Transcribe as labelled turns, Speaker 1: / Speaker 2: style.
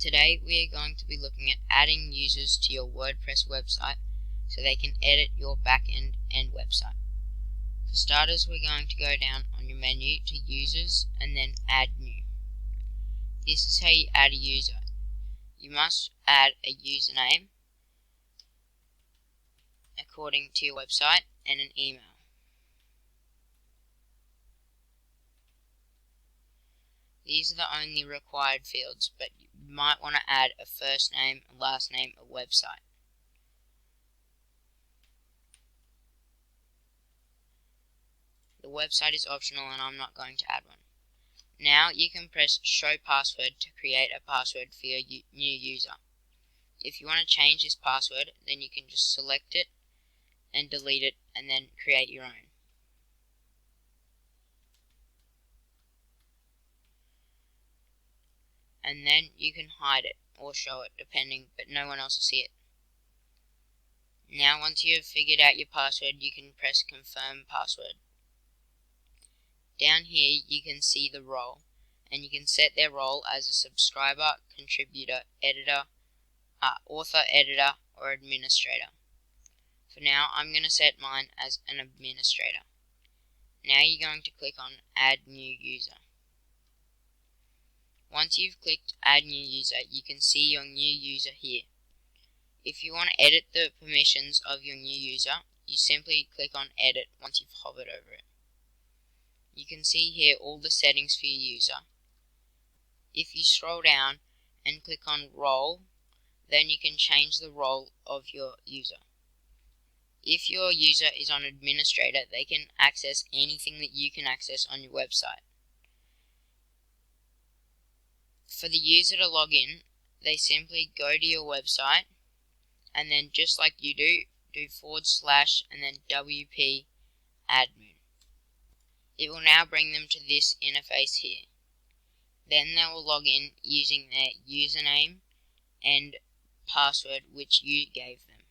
Speaker 1: Today we are going to be looking at adding users to your WordPress website so they can edit your backend and website. For starters, we're going to go down on your menu to Users and then Add New. This is how you add a user. You must add a username according to your website and an email. These are the only required fields, but you might want to add a first name, a last name, a website. The website is optional and I'm not going to add one. Now you can press Show Password to create a password for your new user. If you want to change this password, then you can just select it and delete it and then create your own. And then you can hide it or show it depending, but no one else will see it. Now once you have figured out your password, you can press Confirm Password. Down here you can see the role, and you can set their role as a subscriber, contributor, editor, author, editor, or administrator. For now I'm going to set mine as an administrator. Now you're going to click on Add New User. Once you've clicked Add New User, you can see your new user here. If you want to edit the permissions of your new user, you simply click on Edit once you've hovered over it. You can see here all the settings for your user. If you scroll down and click on Role, then you can change the role of your user. If your user is on administrator, they can access anything that you can access on your website. For the user to log in, they simply go to your website and then just like you do / and then WP admin. It will now bring them to this interface here. Then they will log in using their username and password which you gave them.